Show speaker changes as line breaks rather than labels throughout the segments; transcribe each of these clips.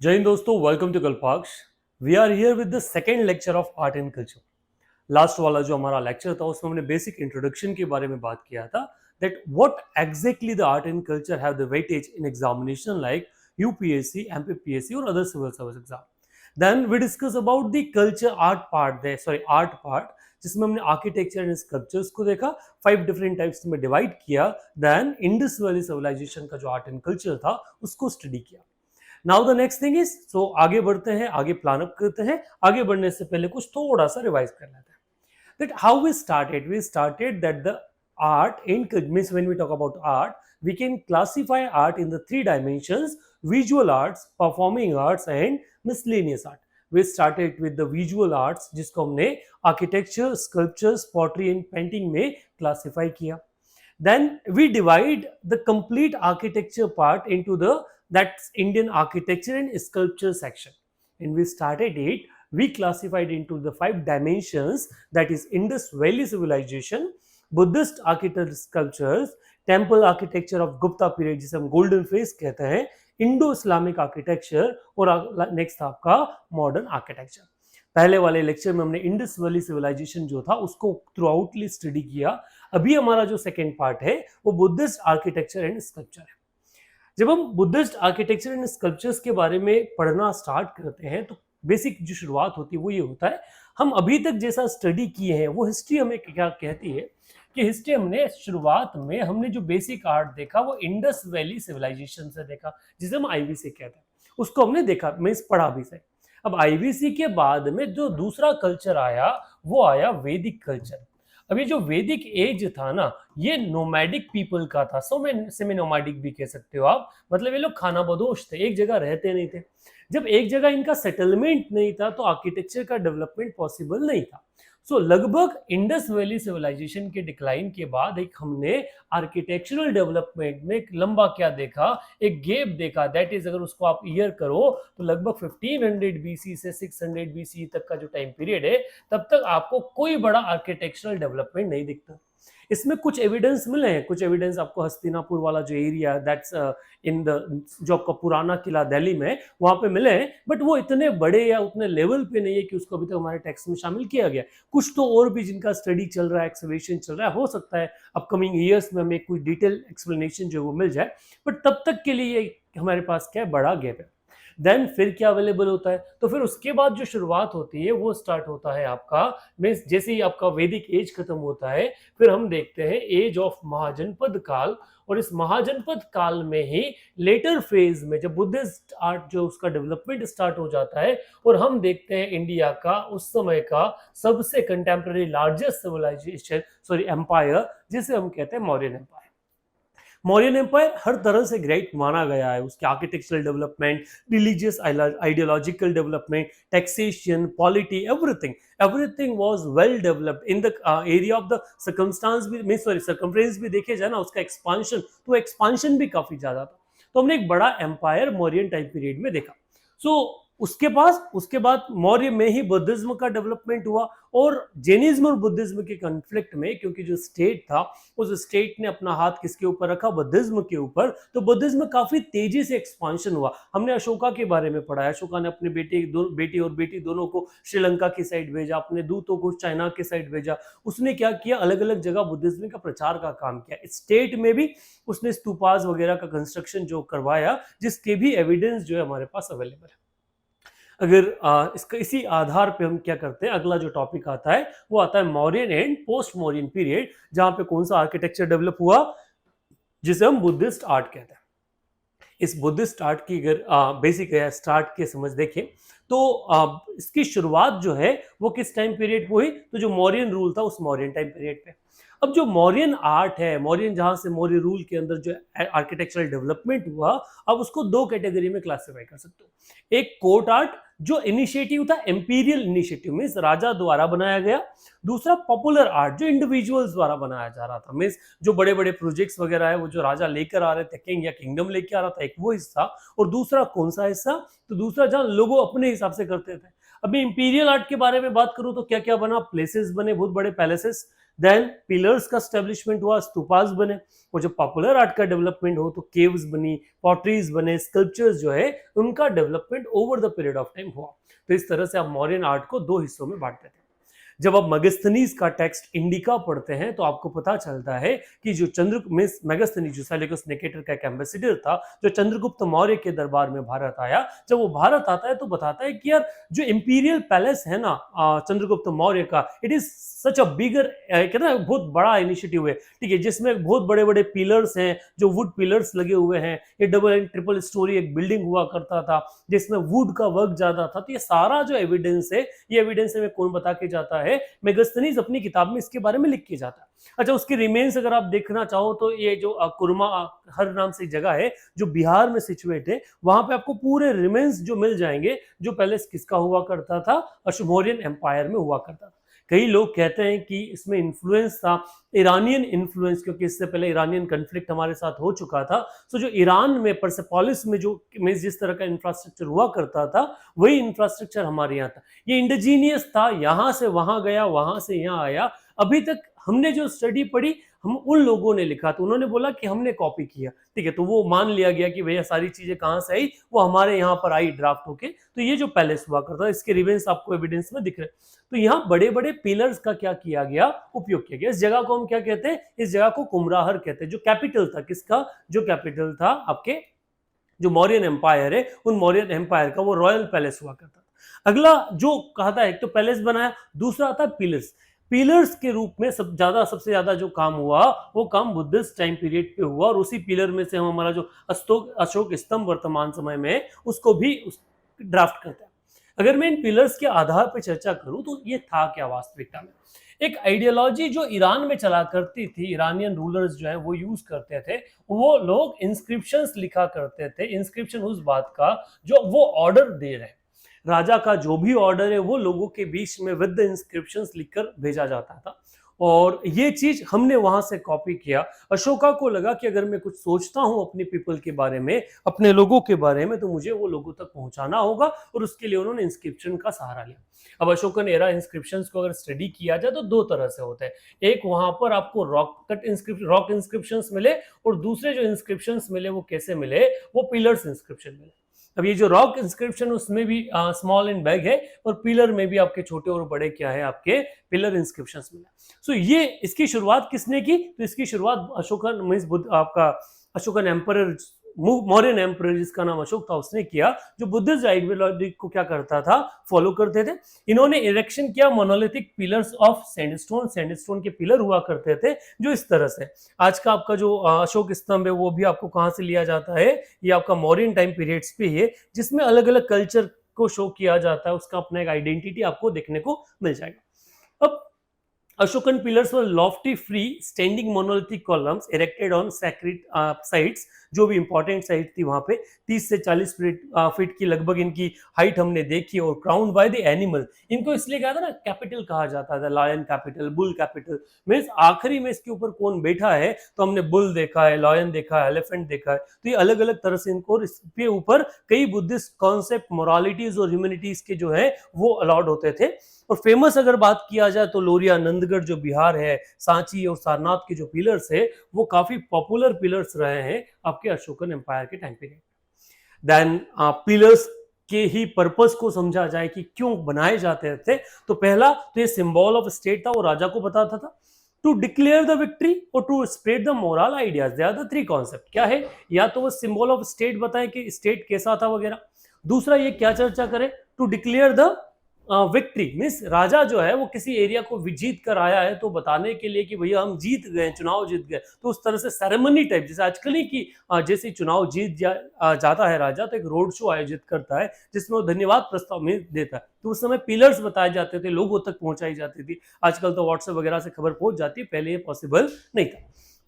जय हिंद दोस्तों, welcome to Kalpaksh. We are here with the second lecture of art and culture. Last वाला जो हमारा लेक्चर था उसमें हमने बेसिक इंट्रोडक्शन के बारे में बात किया था, that what exactly the art and culture have the weightage in examination like UPSC, MPPSC और other civil service exam. Then we discuss about the culture art part, art part, जिसमें हमने architecture and sculptures को देखा, 5 different types में divide किया। Then Indus valley civilization का जो art and culture था उसको स्टडी किया। Now the next thing is, so आगे बढ़ते हैं, आगे प्लान अप करते हैं। आगे बढ़ने से पहले कुछ थोड़ा सा रिवाइज कर लेते हैं। That how we started that the art in means when we talk about art, we can classify art in the 3 dimensions: visual arts, performing arts and miscellaneous art. We started with the visual arts, जिसको हमने architecture, sculptures, pottery and painting में classify किया. Then we divide the complete architecture part into the that's Indian architecture and sculpture section. And we started it, we classified into the 5 dimensions, that is Indus Valley civilization, Buddhist architecture sculptures, temple architecture of Gupta period जिसे हम golden phase कहते हैं, Indo Islamic architecture और next आपका modern architecture. पहले वाले lecture में हमने इंडस वैली सिविलाइजेशन जो था उसको थ्रू आउटली स्टडी किया। अभी हमारा जो सेकेंड पार्ट है वो बुद्धिस्ट आर्किटेक्चर एंड स्कल्पचर है। जब हम बुद्धिस्ट आर्किटेक्चर एंड स्कल्पचर्स के बारे में पढ़ना स्टार्ट करते हैं तो बेसिक जो शुरुआत होती है वो ये होता है, हम अभी तक जैसा स्टडी किए हैं वो हिस्ट्री हमें क्या कहती है कि हिस्ट्री हमने शुरुआत में हमने जो बेसिक आर्ट देखा वो इंडस वैली सिविलाइजेशन से देखा, जिसे हम आईवीसी कहते हैं, उसको हमने देखा, मीन्स पढ़ा भी से। अब आईवीसी के बाद में जो दूसरा कल्चर आया वो आया वैदिक कल्चर। अब ये जो वैदिक एज था ना, ये नोमैडिक पीपल का था, सेमी नोमैडिक भी कह सकते हो आप, मतलब ये लोग खानाबदोश थे, एक जगह रहते नहीं थे। जब एक जगह इनका सेटलमेंट नहीं था तो आर्किटेक्चर का डेवलपमेंट पॉसिबल नहीं था। सो लगभग इंडस वैली सिविलाइजेशन के डिक्लाइन के बाद एक हमने आर्किटेक्चरल डेवलपमेंट में एक लंबा क्या देखा, एक गैप देखा, दैट इज अगर उसको आप ईयर करो तो लगभग 1500 बीसी से 600 बीसी तक का जो टाइम पीरियड है, तब तक आपको कोई बड़ा आर्किटेक्चरल डेवलपमेंट नहीं दिखता। इसमें कुछ एविडेंस मिले हैं, कुछ एविडेंस आपको हस्तिनापुर वाला जो एरिया दैट्स इन द जो आपका पुराना किला दिल्ली में वहां पे मिले हैं, बट वो इतने बड़े या उतने लेवल पे नहीं है कि उसको अभी तक हमारे टेक्स्ट में शामिल किया गया। कुछ तो और भी जिनका स्टडी चल रहा है, एक्सकवेशन चल रहा है, हो सकता है अपकमिंग ईयर्स में हमें कोई डिटेल एक्सप्लेनेशन जो वो मिल जाए, बट तब तक के लिए हमारे पास क्या है, बड़ा गैप है। देन फिर क्या अवेलेबल होता है, तो फिर उसके बाद जो शुरुआत होती है वो स्टार्ट होता है आपका, मीन्स जैसे ही आपका वैदिक एज खत्म होता है फिर हम देखते हैं एज ऑफ महाजनपद काल। और इस महाजनपद काल में ही लेटर फेज में जब बुद्धिस्ट आर्ट जो उसका डेवलपमेंट स्टार्ट हो जाता है और हम देखते हैं इंडिया का उस समय का सबसे कंटेम्प्रेरी लार्जेस्ट सिविलाइजेशन एम्पायर, जिसे हम कहते हैं मौर्यन एम्पायर। मौर्यन एम्पायर हर तरह से ग्रेट माना गया है, उसके architectural development, religious ideological development, taxation, polity, everything was well developed in the area of the circumference भी देखे जाए ना, उसका एक्सपांशन, तो एक्सपांशन भी काफी ज्यादा था। तो हमने एक बड़ा एम्पायर मौर्यन टाइम पीरियड में देखा। सो उसके बाद मौर्य में ही बुद्धिज्म का डेवलपमेंट हुआ और जैनिज्म और बुद्धिज्म के कॉन्फ्लिक्ट में, क्योंकि जो स्टेट था उस स्टेट ने अपना हाथ किसके ऊपर रखा, बुद्धिज्म के ऊपर, तो बुद्धिज्म काफी तेजी से एक्सपांशन हुआ। हमने अशोका के बारे में पढ़ा है, अशोका ने अपने बेटे और बेटी दोनों को श्रीलंका की साइड भेजा, अपने दूतों को चाइना की साइड भेजा। उसने क्या किया, अलग अलग जगह बुद्धिज्म का प्रचार का काम किया। स्टेट में भी उसने स्तूपास वगैरह का कंस्ट्रक्शन जो करवाया, जिसके भी एविडेंस जो है हमारे पास अवेलेबल है। अगर इसका इसी आधार पे हम क्या करते हैं, अगला जो टॉपिक आता है वो आता है Mauryan and post Mauryan period, जहां पे कौन सा आर्किटेक्चर डेवलप हुआ, जिसे हम बुद्धिस्ट आर्ट कहते हैं। इस बुद्धिस्ट आर्ट की अगर बेसिक स्टार्ट के समझ देखें तो इसकी शुरुआत जो है वो किस टाइम पीरियड पे हुई, तो जो मौर्यन रूल था उस मौर्यन टाइम पीरियड पे। अब जो मौर्यन आर्ट है, मौर्यन जहां से मौर्य रूल के अंदर जो आर्किटेक्चरल डेवलपमेंट हुआ, अब उसको 2 कैटेगरी में क्लासिफाई कर सकते हो। एक कोर्ट आर्ट जो इनिशिएटिव था, एम्पीरियल इनिशिएटिव मींस राजा द्वारा बनाया गया। दूसरा पॉपुलर आर्ट जो इंडिविजुअल्स द्वारा बनाया जा रहा था, मींस जो बड़े बड़े प्रोजेक्ट्स वगैरह है वो जो राजा लेकर आ रहे थे, किंग या किंगडम लेकर आ रहा था, एक वो हिस्सा। और दूसरा कौन सा हिस्सा, तो दूसरा जहां लोग अपने हिसाब से करते थे। अभी इंपीरियल आर्ट के बारे में बात करूं तो क्या क्या बना, प्लेसेस बने, बहुत बड़े पैलेसेस, देन पिलर्स का स्टेब्लिशमेंट हुआ, स्तूपास बने, और जब पॉपुलर आर्ट का डेवलपमेंट हो तो केव्स बनी, पॉटरीज बने, स्कल्पचर्स जो है उनका development over the period of time हुआ। तो इस तरह से आप मौर्यन आर्ट को दो हिस्सों में बांटते थे। जब आप मगस्थनीज का टेक्स्ट इंडिका पढ़ते हैं तो आपको पता चलता है कि जो मेगस्थनी जो सेल्यूकस निकेटर का एक एम्बेसडर था, जो चंद्रगुप्त मौर्य के दरबार में भारत आया, जब वो भारत आता है तो बताता है कि यार जो इंपीरियल पैलेस है ना चंद्रगुप्त मौर्य का, इट इज सच अ बिगर, कहते हैं बहुत बड़ा इनिशिएटिव है, ठीक है, जिसमें बहुत बड़े बड़े पिलर्स हैं, जो वुड पिलर्स लगे हुए हैं, ये डबल एंड ट्रिपल स्टोरी एक बिल्डिंग हुआ करता था जिसमें वुड का वर्क ज्यादा था। तो ये सारा जो एविडेंस है, ये एविडेंस हमें कौन बता के जाता है? मेगस्थनीज अपनी किताब में इसके बारे में लिख के जाता है। अच्छा, उसके रिमेन्स अगर आप देखना चाहो तो ये जो कुरमा हर नाम से जगह है जो बिहार में सिचुएट है, वहां पे आपको पूरे रिमेन्स जो मिल जाएंगे, जो पैलेस किसका हुआ करता था, अशुमोरियन एम्पायर में हुआ करता था। कई लोग कहते हैं कि इसमें इन्फ्लुएंस था ईरानियन इन्फ्लुएंस, क्योंकि इससे पहले ईरानियन कन्फ्लिक्ट हमारे साथ हो चुका था। तो जो ईरान में परसेपोलिस में जो जिस तरह का इंफ्रास्ट्रक्चर हुआ करता था, वही इंफ्रास्ट्रक्चर हमारे यहाँ था। ये इंडिजीनियस था, यहाँ से वहां गया, वहां से यहाँ आया। अभी तक हमने जो स्टडी पढ़ी, हम उन लोगों ने लिखा, तो उन्होंने बोला कि हमने कॉपी किया, ठीक है, तो वो मान लिया गया कि भैया सारी चीजें कहाँ से आई, वो हमारे यहाँ पर आई ड्राफ्ट होके। तो ये जो पैलेस हुआ करता है, इसके रिवेंस आपको एविडेंस में दिख रहे हैं। तो यहाँ बड़े बड़े पिलर्स का क्या किया गया, उपयोग किया गया। इस जगह को हम क्या कहते हैं? इस जगह को कुमराहर कहते हैं। जो कैपिटल था किसका? जो कैपिटल था आपके जो मौर्यन एम्पायर है, उन मौर्यन एम्पायर का वो रॉयल पैलेस हुआ करता था। अगला जो कहा था, एक तो पैलेस बनाया, दूसरा आता है पिलर्स। पिलर्स के रूप में सबसे ज्यादा जो काम हुआ, वो काम बुद्धिस्ट टाइम पीरियड पे हुआ, और उसी पिलर में से हम हमारा जो अशोक स्तंभ वर्तमान समय में है, उसको भी ड्राफ्ट करते हैं। अगर मैं इन पिलर्स के आधार पर चर्चा करूं तो ये था क्या वास्तविकता में? एक आइडियोलॉजी जो ईरान में चला करती थी, ईरानियन रूलर्स जो है वो यूज करते थे, वो लोग इंस्क्रिप्शंस लिखा करते थे। इंस्क्रिप्शन उस बात का जो वो ऑर्डर दे रहे हैं, राजा का जो भी ऑर्डर है वो लोगों के बीच में विद द इंस्क्रिप्शंस लिखकर भेजा जाता था, और ये चीज हमने वहां से कॉपी किया। अशोका को लगा कि अगर मैं कुछ सोचता हूं अपने पीपल के बारे में, अपने लोगों के बारे में, तो मुझे वो लोगों तक पहुंचाना होगा, और उसके लिए उन्होंने इंस्क्रिप्शन का सहारा लिया। अब अशोकन एरा इंस्क्रिप्शंस को अगर स्टडी किया जाए तो दो तरह से होते हैं। एक, वहां पर आपको रॉक इंस्क्रिप्शंस मिले, और दूसरे जो इंस्क्रिप्शंस मिले वो कैसे मिले? वो पिलर्स इंस्क्रिप्शन मिले। अब ये जो रॉक इंस्क्रिप्शन, उसमें भी स्मॉल एंड बैग है, और पिलर में भी आपके छोटे और बड़े क्या है, आपके पिलर इंस्क्रिप्शंस मिले। सो ये इसकी शुरुआत किसने की? तो इसकी शुरुआत अशोकन मींस आपका अशोकन एम्परर, मौर्यन एम्परर जिसका नाम अशोक था, उसने किया, जो बुद्धिस्ट आइडियोलॉजी को क्या करता था, फॉलो करते थे। इन्होंने इरेक्शन किया मोनोलिथिक पिलर्स ऑफ सैंडस्टोन के पिलर हुआ करते थे, जो इस तरह से। आज का आपका जो अशोक स्तंभ है, वो भी आपको कहां से लिया जाता है? ये आपका मौर्यन टाइम पीरियड्स पे है, जिसमें अलग अलग कल्चर को शो किया जाता है, उसका अपना एक आइडेंटिटी आपको देखने को मिल जाएगा। अब Ashokan pillars were lofty, free, standing monolithic columns erected on sacred sites, जो भी इंपॉर्टेंट साइट थी वहां पे। 30 से 40 फीट की लगभग इनकी हाइट हमने देखी, और क्राउंड बाय द एनिमल। इनको इसलिए कहा था ना, कैपिटल कहा जाता था, lion capital, bull capital. Means आखिरी में इसके ऊपर कौन बैठा है, तो हमने बुल देखा है, लायन देखा है, एलिफेंट देखा है। तो ये अलग अलग तरह से इनको, इसके ऊपर कई बुद्धिस्ट कॉन्सेप्ट, मोरालिटीज और ह्यूमैनिटीज के जो है वो अलाउड होते थे। और फेमस अगर बात किया जाए तो लोरिया नंदगढ़ जो बिहार है, सांची और सारनाथ के जो पिलर्स है, वो काफी पॉपुलर पिलर्स रहे हैं आपके अशोकन एम्पायर के टाइम पीरियड। देन पिलर्स के ही पर्पस को समझा जाए कि क्यों बनाए जाते थे, तो पहला तो ये सिंबल ऑफ स्टेट था, वो राजा को बताता था। टू डिक्लेयर द विक्ट्री और to spread the moral ideas, they are the three concept. क्या है? या तो वो सिंबल ऑफ स्टेट बताए कि स्टेट कैसा था वगैरह। दूसरा ये क्या चर्चा करे? To declare the victory, means राजा जो है वो किसी एरिया को जीत कर आया है, तो बताने के लिए कि भैया हम जीत गए, चुनाव जीत गए। तो उस तरह से सेरेमनी टाइप, जैसे आजकल ही की जैसे चुनाव जीत जाता है राजा, तो एक रोड शो आयोजित करता है जिसमें वो धन्यवाद प्रस्ताव में देता है। तो उस समय पिलर्स बताए जाते थे, लोगों तक पहुंचाई जाती थी। आजकल तो व्हाट्सएप वगैरह से खबर पहुंच जाती है, पहले ये पॉसिबल नहीं था।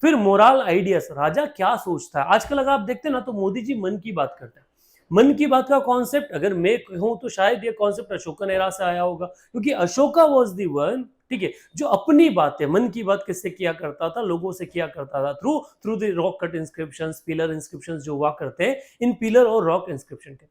फिर मोरल आइडियाज, राजा क्या सोचता है। आजकल अगर आप देखते हैं ना, तो मोदी जी मन की बात करते हैं। मन की बात का कॉन्सेप्ट अगर मैं कहूं तो शायद ये कॉन्सेप्ट अशोकन एरा से आया होगा, क्योंकि अशोका वाज द वन, ठीक है, जो अपनी बातें, मन की बात किससे किया करता था, लोगों से किया करता था, through the rock cut inscriptions, pillar inscriptions जो हुआ करते हैं, इन पिलर और रॉक इंस्क्रिप्शन के।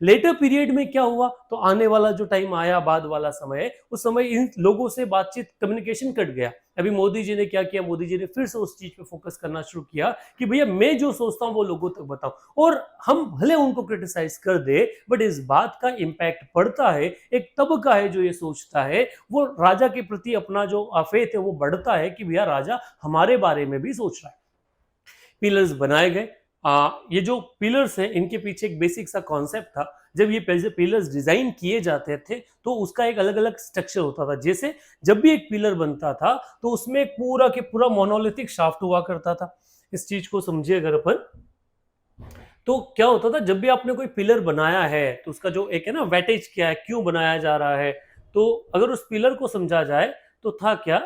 लेटर पीरियड में क्या हुआ, तो आने वाला जो टाइम आया, बाद वाला समय, उस समय इन लोगों से बातचीत, कम्युनिकेशन कट गया। अभी मोदी जी ने क्या किया, मोदी जी ने फिर से उस चीज पे फोकस करना शुरू किया कि भैया मैं जो सोचता हूं वो लोगों तक बताऊं, और हम भले उनको क्रिटिसाइज कर दे, बट इस बात का इम्पैक्ट पड़ता है। एक तबका है जो ये सोचता है, वो राजा के प्रति अपना जो फेथ है वो बढ़ता है कि भैया राजा हमारे बारे में भी सोच रहा है। पिलर्स बनाए गए। ये जो पिलर्स हैं इनके पीछे एक बेसिक सा कॉन्सेप्ट था। जब ये पिलर्स डिजाइन किए जाते थे तो उसका एक अलग अलग स्ट्रक्चर होता था। जैसे जब भी एक पिलर बनता था तो उसमें एक पूरा के पूरा मोनोलिथिक शाफ्ट हुआ करता था। इस चीज को समझिए अगर अपन, तो क्या होता था, जब भी आपने कोई पिलर बनाया है तो उसका जो एक है ना वेटेज क्या है, क्यों बनाया जा रहा है, तो अगर उस पिलर को समझा जाए तो था क्या,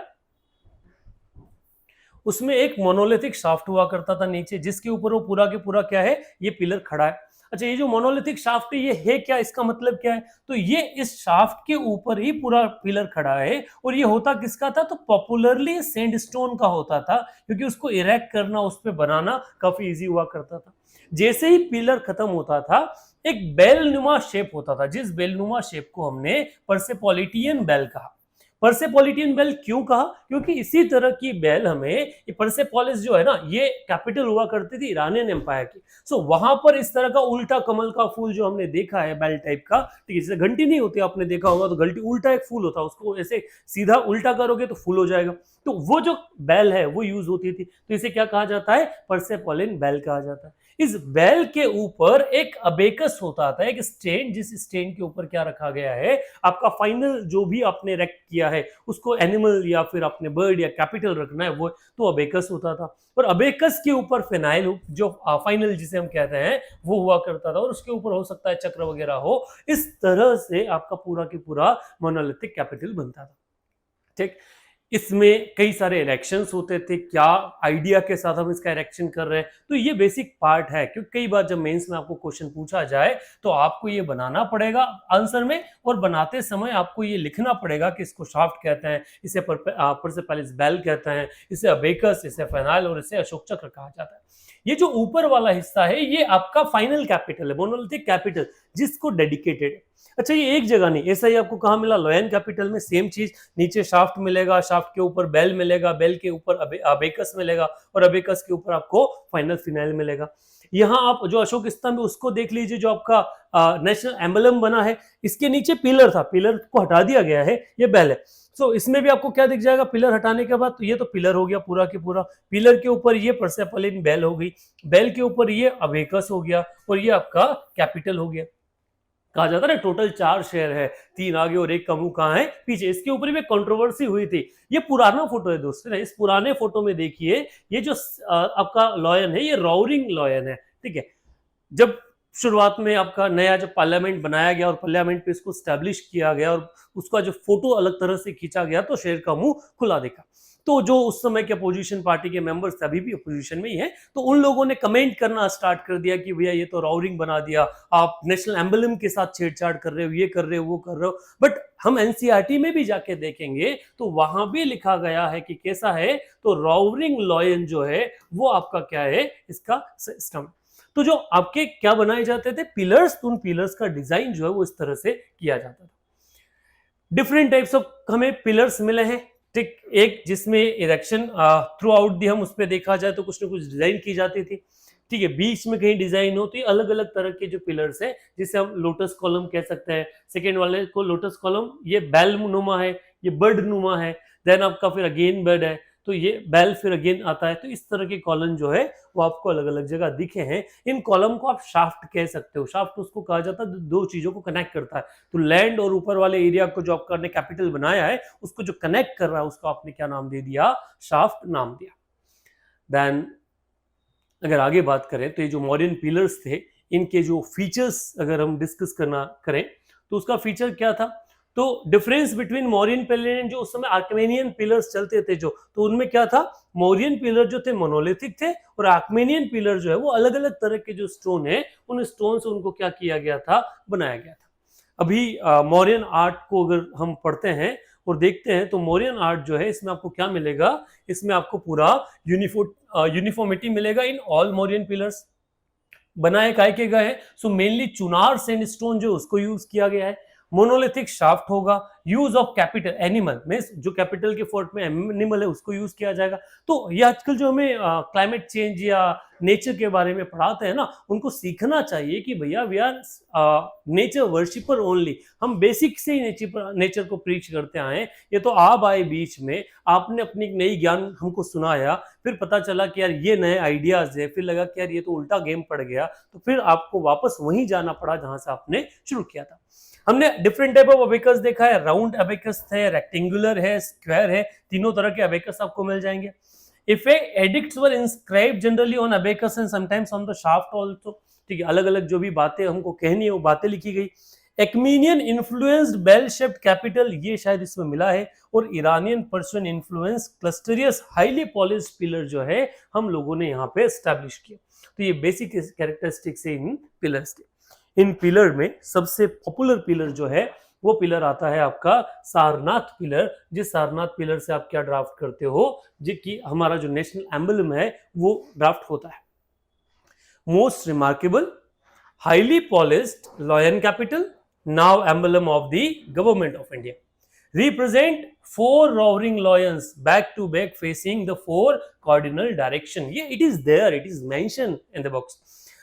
उसमें एक मोनोलिथिक शाफ्ट हुआ करता था नीचे, जिसके ऊपर वो पूरा के पूरा क्या है, ये पिलर खड़ा है। अच्छा, ये जो मोनोलिथिक शाफ्ट है ये है क्या, इसका मतलब क्या है, तो ये इस शाफ्ट के ऊपर ही पूरा पिलर खड़ा है। और ये होता किसका था, तो पॉपुलरली सैंडस्टोन का होता था, क्योंकि उसको इरेक्ट करना, उस पर बनाना काफी इजी हुआ करता था। जैसे ही पिलर खत्म होता था, एक बेलनुमा शेप होता था, जिस बेलनुमा शेप को हमने परसेपोलिटियन बेल कहा। परसेपोलिटियन बेल क्यों कहा, क्योंकि इसी तरह की बेल हमें, परसेपोलिस जो है ना, ये कैपिटल हुआ करती थी इरानियन एम्पायर की। सो वहां पर इस तरह का उल्टा कमल का फूल जो हमने देखा है बेल टाइप का, ठीक है, जैसे घंटी नहीं होती, आपने देखा होगा, तो घंटी उल्टा एक फूल होता है, उसको ऐसे सीधा उल्टा करोगे तो फूल हो जाएगा। तो वो जो बेल है वो यूज होती थी, तो इसे क्या कहा जाता है, परसेपोलिन बेल कहा जाता है। इस बेल के ऊपर एक अबेकस होता था, एक स्टेन, जिस स्टेन के ऊपर क्या रखा गया है, आपका फाइनल जो भी आपने रेक्ट किया है उसको एनिमल या फिर आपने बर्ड या कैपिटल रखना है, वो तो अबेकस होता था। और अबेकस के ऊपर फिनाइल, जो फाइनल जिसे हम कहते हैं, वो हुआ करता था, और उसके ऊपर हो सकता है चक्र वगैरह हो। इस तरह से आपका पूरा की पूरा मोनोलिथिक कैपिटल बनता था। ठीक, इसमें कई सारे इलेक्शंस होते थे, क्या आइडिया के साथ हम इसका इलेक्शन कर रहे हैं, तो ये बेसिक पार्ट है। क्योंकि कई बार जब मेंस में आपको क्वेश्चन पूछा जाए तो आपको ये बनाना पड़ेगा आंसर में, और बनाते समय आपको ये लिखना पड़ेगा कि इसको शाफ्ट कहते हैं, इसे परसेपोलिस बेल कहते हैं, इसे अबेकस, इसे फेनाइल, और इसे अशोक चक्र कहा जाता है। ये जो ऊपर वाला हिस्सा है ये आपका फाइनल कैपिटल है, मोनोलिथिक कैपिटल, जिसको डेडिकेटेड है। अच्छा, ये एक जगह नहीं, ऐसा ही आपको कहाँ मिला, लोयन कैपिटल में सेम चीज, नीचे शाफ्ट मिलेगा, शाफ्ट के ऊपर बेल मिलेगा, बेल के ऊपर अबेकस मिलेगा, और अबेकस के ऊपर आपको फाइनल फिनाइल मिलेगा। यहाँ आप जो अशोक स्तंभ है उसको देख लीजिए, जो आपका नेशनल एम्बलम बना है, इसके नीचे पिलर था, पिलर को हटा दिया गया है, ये बेल है। सो इसमें भी आपको क्या दिख जाएगा, पिलर हटाने के बाद, तो ये तो पिलर हो गया पूरा के पूरा, पिलर के ऊपर ये परसेपोलिन बेल हो गई, बेल के ऊपर ये अबेकस हो गया, और ये आपका कैपिटल हो गया। कहा जाता है ना, टोटल 4 शेर है, 3 आगे और 1 का मुंह कहाँ है, पीछे। इसके ऊपर भी कंट्रोवर्सी हुई थी। ये पुराना फोटो है दोस्तों, इस पुराने फोटो में देखिए, ये जो आपका लॉयन है, ये रॉवरिंग लॉयन है, ठीक है। जब शुरुआत में आपका नया जब पार्लियामेंट बनाया गया और पार्लियामेंट पे इसको स्टैब्लिश किया गया और उसका जो फोटो अलग तरह से खींचा गया, तो शेर का मुंह खुला देखा। तो जो उस समय के अपोजिशन पार्टी के मेंबर्स अभी भी अपोजिशन में ही हैं, तो उन लोगों ने कमेंट करना स्टार्ट कर दिया कि भैया ये तो रॉवरिंग बना दिया, आप नेशनल एम्बलम के साथ छेड़छाड़ कर रहे हो, ये कर रहे हो, वो कर रहे हो। बट हम एनसीईआरटी में भी जाके देखेंगे तो वहां भी लिखा गया है कि कैसा है, तो रॉवरिंग लॉयन जो है वो आपका क्या है, इसका सिस्टम। तो जो आपके क्या बनाए जाते थे, पिलर्स, उन पिलर्स का डिजाइन जो है वो इस तरह से किया जाता था। डिफरेंट टाइप्स ऑफ हमें पिलर्स मिले हैं, ठीक। एक जिसमें इरेक्शन थ्रू आउट दी, हम उस पर देखा जाए तो कुछ ना कुछ डिजाइन की जाती थी, ठीक है। बीच में कहीं डिजाइन होती है, अलग अलग तरह के जो पिलर्स है, जिसे हम लोटस कॉलम कह सकते हैं। सेकेंड वाले को लोटस कॉलम, ये बैल नुमा है, ये बर्ड नुमा है, देन आपका फिर अगेन बर्ड है, तो ये बेल फिर अगेन आता है। तो इस तरह के कॉलम जो है वो आपको अलग अलग जगह दिखे हैं। इन कॉलम को आप शाफ्ट कह सकते हो। शाफ्ट उसको कहा जाता है दो चीजों को कनेक्ट करता है। तो लैंड और ऊपर वाले एरिया को जो आपका कैपिटल बनाया है, उसको जो कनेक्ट कर रहा है, उसको आपने क्या नाम दे दिया, शाफ्ट नाम दिया। देन अगर आगे बात करें तो ये जो मॉडर्न पिलर्स थे, इनके जो फीचर्स अगर हम डिस्कस करना करें तो उसका फीचर क्या था, तो difference between Mauryan pillar and जो उस समय आर्कमेनियन पिलर्स चलते थे जो, तो उनमें क्या था, मौर्यन पिलर जो थे मोनोलिथिक थे, और आर्कमेनियन पिलर जो है वो अलग अलग तरह के जो स्टोन है, उन स्टोन से उनको क्या किया गया था, बनाया गया था। अभी मौर्यन आर्ट को अगर हम पढ़ते हैं और देखते हैं तो मौर्यन आर्ट जो है, इसमें आपको क्या मिलेगा, इसमें आपको पूरा यूनिफॉर्मिटी मिलेगा इन ऑल मौर्यन पिलर्स। बनाए काय के गए हैं, सो मेनली चुनार सैंडस्टोन जो उसको यूज किया गया है। मोनोलिथिक शाफ्ट होगा, यूज ऑफ कैपिटल एनिमल में जो कैपिटल के फोर्ट में एनिमल है उसको यूज किया जाएगा। तो ये आजकल जो हमें क्लाइमेट चेंज या नेचर के बारे में पढ़ाते हैं ना, उनको सीखना चाहिए कि भैया we are nature worshipper only, हम बेसिक से ही नेचर को प्रीच करते आए हैं। ये तो आप आए बीच में, आपने अपनी एक नई ज्ञान हमको सुनाया, फिर पता चला कि यार ये नए आइडियाज है, फिर लगा कि यार ये तो उल्टा गेम पड़ गया, तो फिर आपको वापस वहीं जाना पड़ा जहां से आपने शुरू किया था। हमने डिफरेंट टाइप ऑफ अबेकस देखा है, राउंड अबेकस है, रेक्टेंगुलर है, स्क्वायर है, तीनों तरह के अबेकस आपको मिल जाएंगे। If edicts were inscribed generally on abacus and sometimes on the shaft also, ठीक है, अलग अलग जो भी बातें हमको कहनी है वो बातें लिखी गई। Achaemenian influenced bell shaped capital, ये शायद इसमें मिला है, और Iranian Persian influence lustrous highly polished pillar जो है हम लोगों ने यहाँ पे एस्टैब्लिश किया। तो ये बेसिक कैरेक्टरिस्टिक्स है इन पिलर्स के। इन पिलर में सबसे पॉपुलर पिलर जो है वो पिलर आता है आपका सारनाथ पिलर। जिस सारनाथ पिलर से आप क्या ड्राफ्ट करते हो, जो कि हमारा जो नेशनल एम्बलम है वो ड्राफ्ट होता है। Most remarkable highly polished lion capital, now emblem of the government of India, represent four roaring lions back to back facing the four cardinal direction. Yeah, it is there, it is mentioned in the box.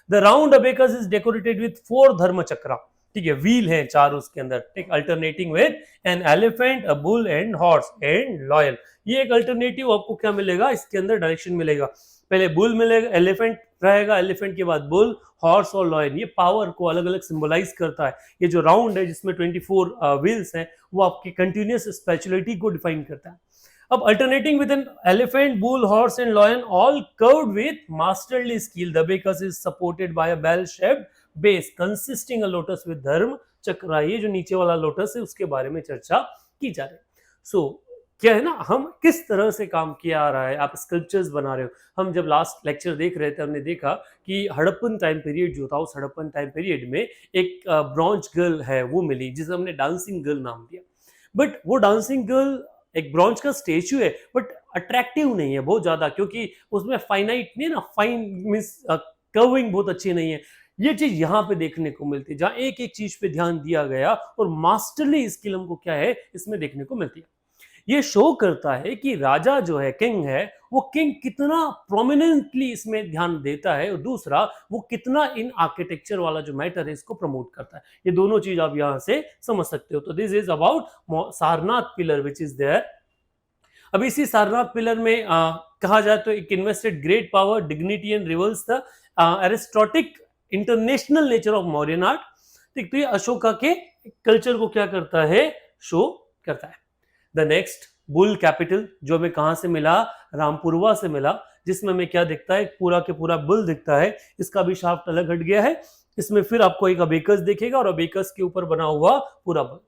The round abacus is decorated with four dharma chakra, ठीक है, wheel है चार उसके अंदर, ठीक, alternating with an elephant, a bull and horse and lion. ये एक alternative आपको क्या मिलेगा इसके अंदर, डायरेक्शन मिलेगा, पहले बुल मिलेगा, एलिफेंट रहेगा, एलिफेंट के बाद बुल, हॉर्स और लॉयन। ये पावर को अलग अलग सिंबलाइज करता है। ये जो राउंड है जिसमें 24 व्हील्स हैं वो आपकी कंटिन्यूअस स्पिरिचुअलिटी को डिफाइन करता है। अब alternating with an elephant, bull, horse and lion, all curved with masterly skill, the abacus is supported by a bell shaped base consisting a lotus with Dharma Chakra. ये जो नीचे वाला लोटस है उसके बारे में चर्चा की जा रही है। सो क्या है ना, हम किस तरह से काम किया आ रहा है, आप स्कल्पचर्स बना रहे हो। हम जब लास्ट लेक्चर देख रहे थे हमने देखा कि हड़प्पन टाइम पीरियड जो था, उस हड़प्पन टाइम पीरियड में एक ब्रॉन्ज गर्ल है वो मिली जिसे हमने डांसिंग गर्ल नाम दिया। बट वो डांसिंग गर्ल एक ब्रॉन्ज का स्टेच्यू है, बट अट्रैक्टिव नहीं है बहुत ज्यादा, क्योंकि उसमें फाइनाइट नहीं ना, फाइन मींस कर्विंग बहुत अच्छी नहीं है। ये चीज यहाँ पे देखने को मिलती है, जहां एक एक चीज पे ध्यान दिया गया और मास्टरली स्किल हमको क्या है इसमें देखने को मिलती है। ये शो करता है कि राजा जो है, किंग है, वो किंग कितना प्रोमिनेंटली इसमें ध्यान देता है, और दूसरा वो कितना इन आर्किटेक्चर वाला जो मैटर है इसको प्रमोट करता है। ये दोनों चीज आप यहां से समझ सकते हो। तो this is about Sarnath pillar which is there. अब इसी सारनाथ पिलर में कहा जाए तो एक invested great power, dignity and reveals the aristocratic international nature of Mauryan art. ठीक, तो ये अशोका के कल्चर को क्या करता है, शो करता है। द नेक्स्ट बुल कैपिटल जो हमें कहां से मिला, रामपुरवा से मिला, जिसमें हमें क्या दिखता है, पूरा के पूरा बुल दिखता है। इसका भी शाफ्ट अलग हट गया है। इसमें फिर आपको एक अबेकस दिखेगा और अबेकस के ऊपर बना हुआ पूरा bull.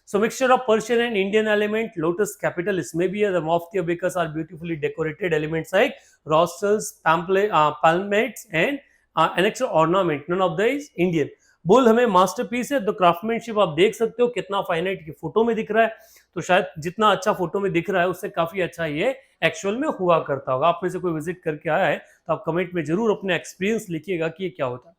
So mixture of Persian and Indian element, lotus capital इसमें भी है। The of the abacus are beautifully decorated elements like rostals, palmates and an extra ornament. None of the is Indian. Bull हमें masterpiece है। तो craftsmanship आप देख सकते हो कितना फाइनाइट की फोटो में दिख रहा है। तो शायद जितना अच्छा फोटो में दिख रहा है उससे काफी अच्छा ये एक्चुअल में हुआ करता होगा। आप में से कोई विजिट करके आया है तो आप कमेंट में जरूर अपने एक्सपीरियंस लिखिएगा कि ये क्या होता है।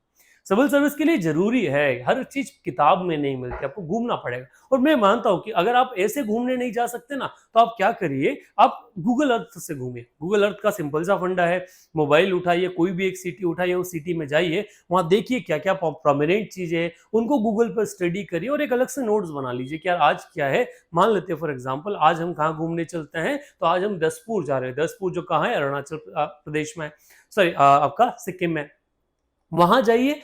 सिविल सर्विस के लिए जरूरी है, हर चीज किताब में नहीं मिलती, आपको घूमना पड़ेगा। और मैं मानता हूं कि अगर आप ऐसे घूमने नहीं जा सकते ना, तो आप क्या करिए, आप गूगल अर्थ से घूमिए। गूगल अर्थ का सिंपल सा फंडा है, मोबाइल उठाइए, कोई भी एक सिटी उठाइए, उस सिटी में जाइए, वहां देखिए क्या क्या प्रोमिनेंट चीजें है, उनको गूगल पर स्टडी करिए और एक अलग से नोट्स बना लीजिए कि यार आज क्या है। मान लेते हैं फॉर एग्जाम्पल आज हम कहाँ घूमने चलते हैं, तो आज हम दसपुर जा रहे हैं। दसपुर जो कहाँ है, अरुणाचल प्रदेश में, सॉरी आपका सिक्किम में। वहां जाइए,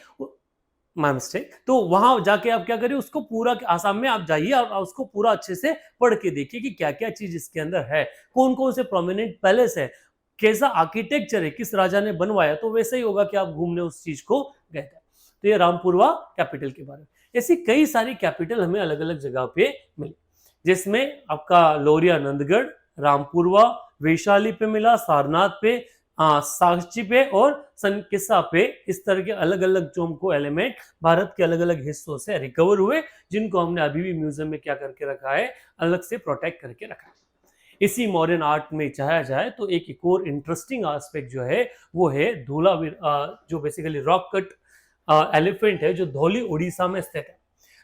माय मिस्टेक। तो वहां जाके आप क्या करिए, उसको पूरा आसाम में आप जाइए और उसको पूरा अच्छे से पढ़ के देखिए कि क्या क्या चीज इसके अंदर है, कौन कौन से प्रोमिनेंट पैलेस है, कैसा आर्किटेक्चर है, किस राजा ने बनवाया। तो वैसे ही होगा कि आप घूमने उस चीज को गए थे। तो ये रामपुरवा कैपिटल के बारे में। ऐसी कई सारी कैपिटल हमें अलग अलग जगह पे मिली, जिसमें आपका लोरिया नंदगढ़, रामपुरवा, वैशाली पे मिला, सारनाथ पे, साक्षी पे और सनकिसा पे। इस तरह के अलग अलग जो हमको एलिमेंट भारत के अलग अलग हिस्सों से रिकवर हुए, जिनको हमने अभी भी म्यूजियम में क्या करके रखा है, अलग से प्रोटेक्ट करके रखा है। इसी मॉडर्न आर्ट में चाहा जाए तो एक और इंटरेस्टिंग एस्पेक्ट जो है वो है धूलावीर, जो बेसिकली रॉक कट एलिफेंट है जो धौली उड़ीसा में स्थित है।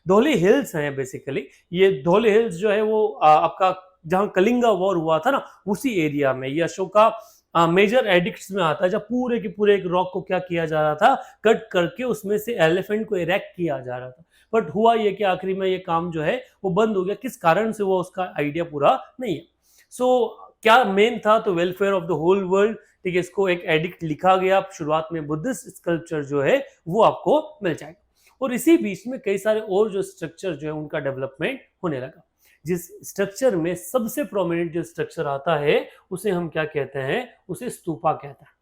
धौली हिल्स हैं बेसिकली, ये धौली हिल्स जो है वो आपका जहां कलिंगा वॉर हुआ था ना उसी एरिया में, ये अशोका मेजर एडिक्ट्स में आता है, जब पूरे के पूरे एक रॉक को क्या किया जा रहा था, कट करके उसमें से एलिफेंट को इरेक्ट किया जा रहा था। बट हुआ ये कि आखिरी में ये काम जो है वो बंद हो गया, किस कारण से वो उसका आइडिया पूरा नहीं है। क्या मेन था, तो welfare of the whole world, ठीक है, इसको एक एडिक्ट लिखा गया शुरुआत में, बुद्धिस्ट स्कल्पचर जो है वो आपको मिल जाएगा। और इसी बीच में कई सारे और जो स्ट्रक्चर जो है उनका डेवलपमेंट होने लगा। जिस स्ट्रक्चर में सबसे प्रोमिनेंट जो स्ट्रक्चर आता है उसे हम क्या कहते हैं, उसे स्तूपा कहते हैं।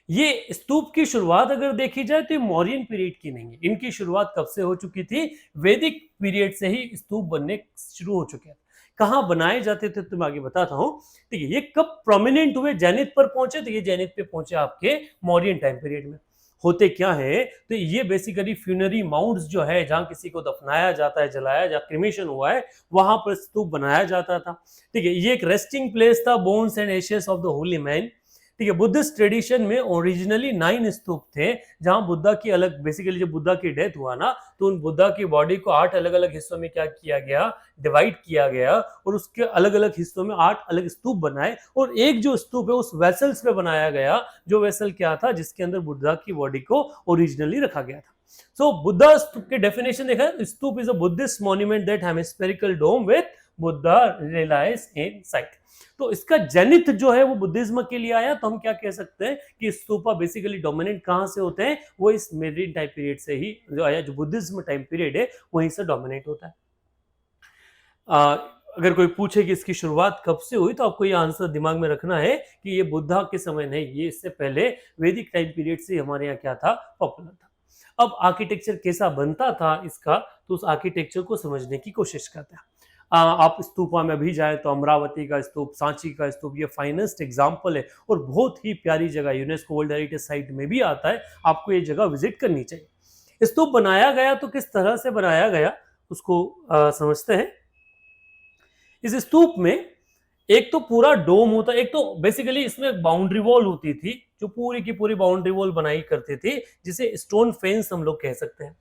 ये स्तूप की शुरुआत अगर देखी जाए तो मौर्यन पीरियड की नहीं है, इनकी शुरुआत कब से हो चुकी थी, वैदिक पीरियड से ही स्तूप बनने शुरू हो चुके हैं। कहाँ बनाए जाते थे तो मैं आगे बताता हूँ। ठीक है, ये कब प्रोमिनेंट हुए, जैनिथ पर पहुंचे, तो ये जैनिथ पे पहुंचे आपके मौर्यन टाइम पीरियड में। होते क्या है, तो ये बेसिकली फ्यूनरी माउंट्स जो है, जहां किसी को दफनाया जाता है, जलाया जा, क्रिमेशन हुआ है, वहां पर स्तूप बनाया जाता था। ठीक है, ये एक रेस्टिंग प्लेस था, bones and ashes of the Holi man. ठीक है, बुद्धिस्ट ट्रेडिशन में ओरिजिनली 9 स्तूप थे, जहां बुद्धा की अलग, बेसिकली जब बुद्धा की डेथ हुआ ना, तो उन बुद्धा की बॉडी को 8 अलग अलग हिस्सों में क्या किया गया, डिवाइड किया गया, और उसके अलग अलग हिस्सों में 8 अलग स्तूप बनाए, और एक जो स्तूप है उस वेसल्स पे बनाया गया, जो वेसल क्या था, जिसके अंदर बुद्धा की बॉडी को ओरिजिनली रखा गया था। सो बुद्धा स्तूप की डेफिनेशन देखा, stupa is a Buddhist monument that hemispherical dome with Buddha relics inside. तो इसका जेनिथ जो है वो बुद्धिज्म के लिए आया, तो हम क्या कह सकते हैं कि स्तूपा बेसिकली डोमिनेंट कहां से होते हैं, वो इस मेरिन टाइम पीरियड से ही जो आया, जो बुद्धिज्म टाइम पीरियड है वहीं से डोमिनेट होता है। अगर कोई पूछे कि इसकी शुरुआत कब से हुई, तो आपको ये आंसर दिमाग में रखना है कि ये बुद्धा के समय नहीं, ये इससे पहले वैदिक टाइम पीरियड से हमारे यहाँ क्या था, पॉपुलर था। अब आर्किटेक्चर कैसा बनता था इसका, तो उस आर्किटेक्चर को समझने की कोशिश करते हैं। आप स्तूपा में भी जाए तो अमरावती का स्तूप, सांची का स्तूप, ये फाइनेस्ट एग्जाम्पल है, और बहुत ही प्यारी जगह, यूनेस्को वर्ल्ड हेरिटेज साइट में भी आता है, आपको ये जगह विजिट करनी चाहिए। स्तूप बनाया गया तो किस तरह से बनाया गया उसको समझते हैं। इस स्तूप में एक तो पूरा डोम होता, एक तो बेसिकली इसमें बाउंड्री वॉल होती थी, जो पूरी की पूरी बाउंड्री वॉल बनाई करते थे, जिसे स्टोन फेंस हम लोग कह सकते हैं।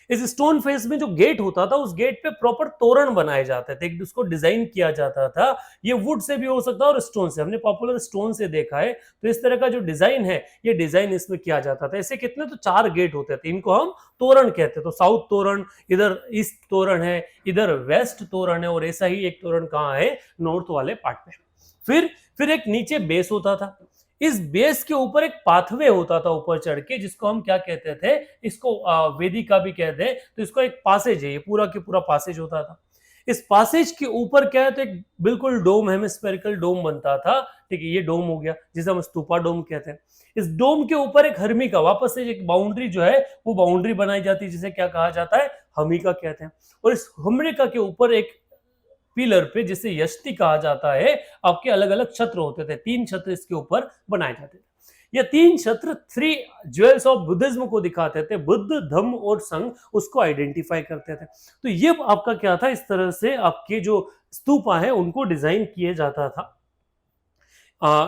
इस स्टोन फेंस में जो गेट होता था, उस गेट पे प्रॉपर तोरण बनाए जाते थे, उसको डिजाइन किया जाता था। ये वुड से भी हो सकता है और स्टोन से, हमने पॉपुलर स्टोन से देखा है। तो इस तरह का जो डिजाइन है, ये डिजाइन इसमें किया जाता था। ऐसे कितने, तो 4 गेट होते थे, इनको हम तोरण कहते हैं। तो साउथ तोरण, इधर ईस्ट तोरण है, इधर वेस्ट तोरण है, और ऐसा ही एक तोरण कहाँ है, नॉर्थ वाले पार्ट में। फिर एक नीचे बेस होता था, इस बेस के ऊपर एक पाथवे होता था ऊपर चढ़ के, जिसको हम क्या कहते थे, इसको वेदिका भी कहते हैं। तो इसको एक पासेज है, ये पूरा के पूरा पासेज होता था। इस पासेज के ऊपर क्या है, तो एक बिल्कुल डोम, हेमिस्फेरिकल डोम बनता था। ठीक है, ये डोम हो गया, जिसे हम स्तूपा डोम कहते हैं। इस डोम के ऊपर एक हर्मिका, वापस से एक बाउंड्री जो है वो बाउंड्री बनाई जाती है, जिसे क्या कहा जाता है, हमिका कहते हैं। और इस हमिका के ऊपर एक पिलर पे, जिसे यष्टि कहा जाता है, आपके अलग अलग छत्र होते थे, 3 छत्र इसके ऊपर बनाए जाते थे। ये 3 छत्र 3 ज्वेल्स ऑफ बुद्धिज्म को दिखाते थे, बुद्ध, धम्म और संघ, उसको आइडेंटिफाई करते थे। तो ये आपका क्या था, इस तरह से आपके जो स्तूपा है उनको डिजाइन किए जाता था।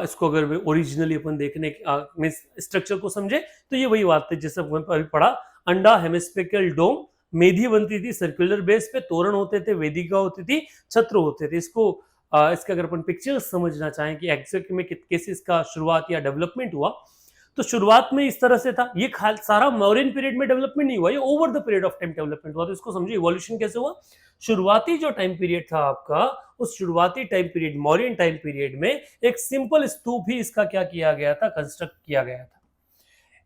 इसको अगर ओरिजिनली अपन देखने स्ट्रक्चर को समझे, तो ये वही बात है जैसे अपन पढ़ा, अंडा, हेमिस्फेरिकल डोम, मेधी बनती थी सर्कुलर बेस पे, तोरण होते थे, वेदिका होती थी, छत्र होते थे। इसका अगर अपन पिक्चर समझना चाहें कि एग्जैक्ट में कैसे इसका शुरुआत या डेवलपमेंट हुआ, तो शुरुआत में इस तरह से था। ये सारा मौर्यन पीरियड में डेवलपमेंट नहीं हुआ, ये over the period of time development हुआ। तो इसको समझिए इवोल्यूशन कैसे हुआ। शुरुआती जो टाइम पीरियड था आपका, उस शुरुआती time period, Mauryan time period में एक सिंपल स्तूप ही इसका क्या किया गया था, कंस्ट्रक्ट किया गया था।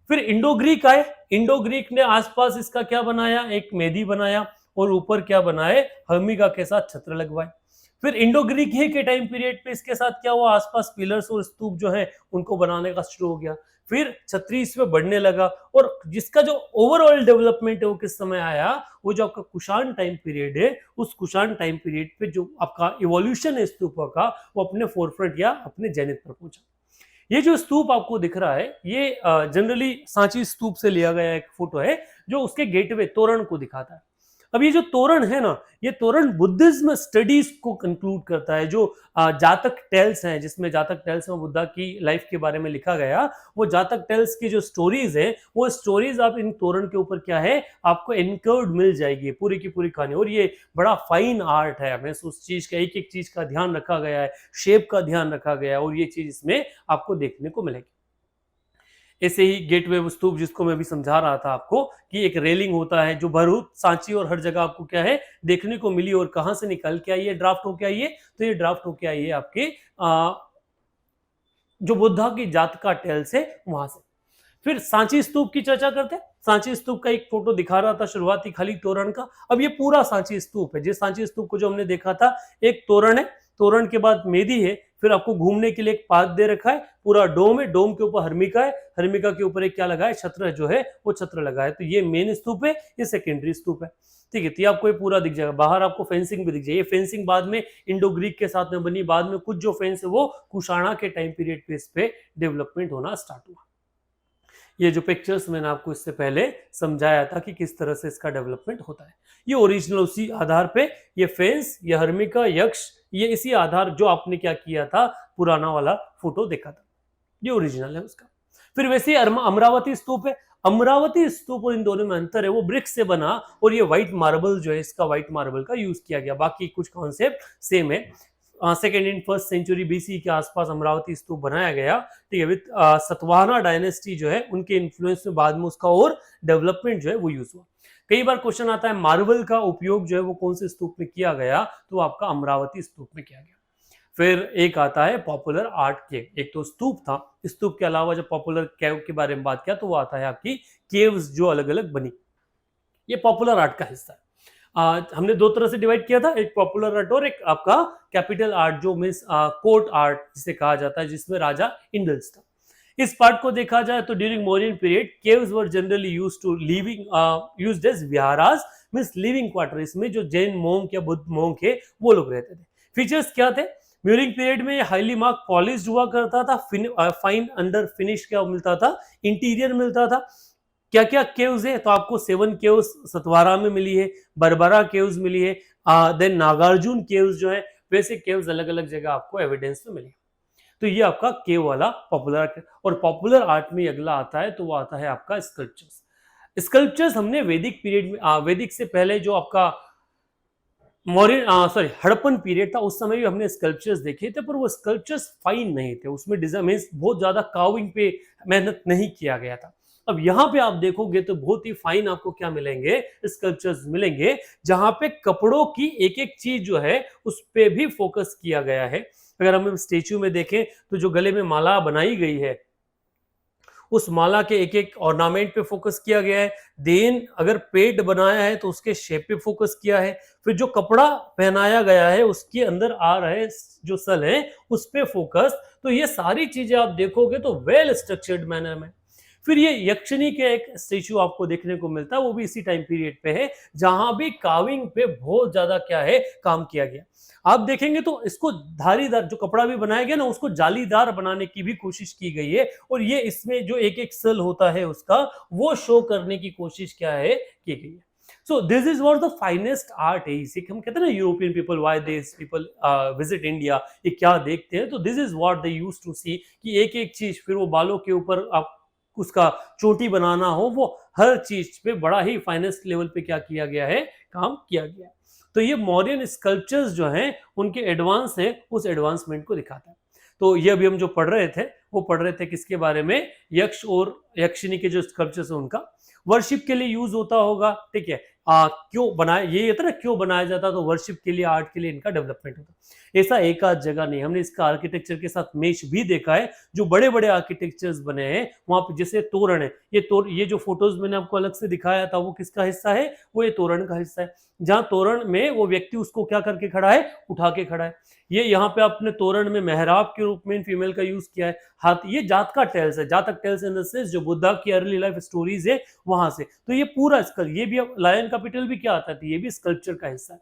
फिर इंडो ग्रीक आए, इंडो ग्रीक ने आसपास इसका क्या बनाया, एक मेदी बनाया, और ऊपर क्या बनाए, हर्मिका के साथ छत्र लगवाए। फिर इंडो ग्रीक ही के टाइम पीरियड पे इसके साथ क्या हुआ, आसपास पिलर्स और स्तूप जो है उनको बनाने का शुरू हो गया। फिर छत्री इसमें बढ़ने लगा, और जिसका जो ओवरऑल डेवलपमेंट है वो किस समय आया, वो जो आपका कुषाण टाइम पीरियड है, उस कुषाण टाइम पीरियड पे जो आपका इवोल्यूशन है स्तूपों का, वो अपने फोरफ्रंट या अपने जेनिथ पर पहुंचा। ये जो स्तूप आपको दिख रहा है, ये जनरली सांची स्तूप से लिया गया एक फोटो है, जो उसके गेटवे तोरण को दिखाता है। अब ये जो तोरण है ना, ये तोरण बुद्धिज्म स्टडीज को कंक्लूड करता है। जो जातक टेल्स हैं, जिसमें जातक टेल्स में बुद्धा की लाइफ के बारे में लिखा गया, वो जातक टेल्स की जो स्टोरीज है, वो स्टोरीज आप इन तोरण के ऊपर क्या है, आपको एनकोड मिल जाएगी पूरी की पूरी कहानी। और ये बड़ा फाइन आर्ट है, हमें उस चीज का एक एक चीज का ध्यान रखा गया है, शेप का ध्यान रखा गया है, और ये चीज इसमें आपको देखने को मिलेगी। ऐसे ही गेटवे स्तूप, जिसको मैं अभी समझा रहा था आपको, कि एक रेलिंग होता है जो भरूच, सांची और हर जगह आपको क्या है देखने को मिली। और कहां से निकल के आई है, ड्राफ्ट होके आई है, तो ये ड्राफ्ट होके आई है आपके जो बुद्धा की जात का टेल से, वहां से। फिर सांची स्तूप की चर्चा करते हैं। सांची स्तूप का एक फोटो दिखा रहा था शुरुआती खाली तोरण का। अब ये पूरा सांची स्तूप है। जिस सांची स्तूप को जो हमने देखा था, एक तोरण है, तोरण के बाद मेदी है, फिर आपको घूमने के लिए एक पाथ दे रखा है, पूरा डोम है, डोम के ऊपर हर्मिका है, हर्मिका के ऊपर एक क्या लगा है, छत्र जो है वो छत्र लगा है। तो ये मेन स्तूप है, ये सेकेंडरी स्तूप है। ठीक है, तो ये आपको ये पूरा दिख जाएगा। बाहर आपको फेंसिंग भी दिख जाएगी। ये फेंसिंग बाद में इंडो ग्रीक के साथ में बनी, बाद में कुछ जो फेंस है वो कुषाणा के टाइम पीरियड पे इस पे डेवलपमेंट होना स्टार्ट हुआ। ये जो पिक्चर्स मैंने आपको इससे पहले समझाया था कि किस तरह से इसका डेवलपमेंट होता है। ये ओरिजिनल उसी आधार पे, ये फेंस, ये हर्मिका, यक्ष, ये इसी आधार जो आपने क्या किया था, पुराना वाला फोटो देखा था, ये ओरिजिनल है उसका। फिर वैसे ही अमरावती स्तूप है। अमरावती स्तूप और इन दोनों में अंतर है, वो ब्रिक से बना, और ये व्हाइट मार्बल जो है, इसका व्हाइट मार्बल का यूज किया गया। बाकी कुछ कॉन्सेप्ट सेम है। Second and first century BC के आसपास अमरावती स्तूप बनाया गया। ठीक है, विद सतवाहना डायनेस्टी जो है, उनके इन्फ्लुएंस में बाद में उसका और डेवलपमेंट जो है वो यूज हुआ। कई बार क्वेश्चन आता है मार्बल का उपयोग जो है वो कौन से स्तूप में किया गया, तो आपका अमरावती स्तूप में किया गया। फिर एक आता है पॉपुलर आर्ट केव। एक तो स्तूप था, स्तूप के अलावा जब पॉपुलर केव के बारे में बात किया, तो वो आता है आपकी केव्स जो अलग अलग बनी। ये पॉपुलर आर्ट का हिस्सा है। हमने दो तरह से डिवाइड किया था, एक पॉपुलर आर्ट और एक आपका कैपिटल आर्ट, जो मीन्स कोर्ट आर्ट जिसे कहा जाता है, जिसमें राजा इंडल्स था। इस पार्ट को देखा जाए तो during Mauryan period caves were generally used to living used as viharas, means living quarter. इसमें जो जैन मोंक या बुद्ध मोंक है वो लोग रहते थे। फीचर्स क्या थे, म्यूरिंग पीरियड में हाईली मार्क पॉलिश हुआ करता था, फाइन अंडर फिनिश क्या मिलता था, इंटीरियर मिलता था। क्या क्या केव्स है, तो आपको 7 केव्स सतवारा में मिली है, बरबरा केव्स मिली है, देन नागार्जुन केव्स जो है, वैसे केव्स अलग अलग जगह आपको एविडेंस में मिली। तो ये आपका केव वाला पॉपुलर आर्ट। और पॉपुलर आर्ट में अगला आता है, तो वो आता है आपका स्कल्पचर्स। स्कल्पचर्स हमने वैदिक पीरियड में, वैदिक से पहले जो आपका हड़प्पन पीरियड था, उस समय भी हमने स्कल्पचर्स देखे थे, पर वो स्कल्पचर्स फाइन नहीं थे, उसमें डिजाइन बहुत ज्यादा कार्विंग पे मेहनत नहीं किया गया था। अब यहाँ पे आप देखोगे तो बहुत ही फाइन आपको क्या मिलेंगे, स्कल्पचर्स मिलेंगे, जहां पे कपड़ों की एक एक चीज जो है उस पे भी फोकस किया गया है। अगर हम स्टेच्यू में देखें तो जो गले में माला बनाई गई है, उस माला के एक एक ऑर्नामेंट पे फोकस किया गया है। देन अगर पेट बनाया है तो उसके शेप पे फोकस किया है। फिर जो कपड़ा पहनाया गया है उसके अंदर आ रहे जो सल है उस पे फोकस। तो ये सारी चीजें आप देखोगे तो वेल स्ट्रक्चर्ड मैनर में। फिर ये यक्षिणी के एक स्टेच्यू आपको देखने को मिलता है, वो भी इसी टाइम पीरियड पे है, जहां भी काविंग पे बहुत ज्यादा क्या है काम किया गया। आप देखेंगे तो इसको धारीदार जो कपड़ा भी बनाया गया ना, उसको जालीदार बनाने की भी कोशिश की गई है। और ये इसमें जो एक एक सल होता है उसका, वो शो करने की कोशिश क्या है की गई है। So this is what the finest art है। इसे हम कहते हैं ना, European people why this people visit India, ये क्या देखते हैं, तो this is what they used to see, कि एक एक चीज, फिर वो बालों के ऊपर आप उसका चोटी बनाना हो, वो हर चीज पे बड़ा ही फाइनेस्ट लेवल पे क्या किया गया है, काम किया गया है। तो ये मॉडर्न स्कल्पचर्स जो हैं उनके एडवांस है, उस एडवांसमेंट को दिखाता है। तो ये अभी हम जो पढ़ रहे थे, वो पढ़ रहे थे किसके बारे में, यक्ष और यक्षिणी के जो स्कल्पचर्स है उनका। वर्शिप के लिए यूज होता होगा, ठीक है। क्यों बनाया, ये था ना क्यों बनाया जाता, तो वर्शिप के लिए, आर्ट के लिए इनका डेवलपमेंट होता। ऐसा एक आध जगह नहीं, हमने इसका आर्किटेक्चर के साथ मैच भी देखा है। जो बड़े बड़े आर्किटेक्चर्स बने हैं वहां पे, जैसे तोरण है, ये जो फोटोज मैंने आपको अलग से दिखाया था, वो किसका हिस्सा है, वो ये तोरण का हिस्सा है। जहां तोरण में वो व्यक्ति उसको क्या करके खड़ा है, उठा के खड़ा है। ये यहाँ पे आपने तोरण में मेहराब के रूप में फीमेल का यूज किया है। हाथ, ये जात का टेल्स है, जातक टेल्स इन द सेंस जो बुद्धा की अर्ली लाइफ स्टोरीज है वहां से। तो ये पूरा स्कल, ये भी लायन कैपिटल भी क्या आता है, ये भी स्कल्पचर का हिस्सा है।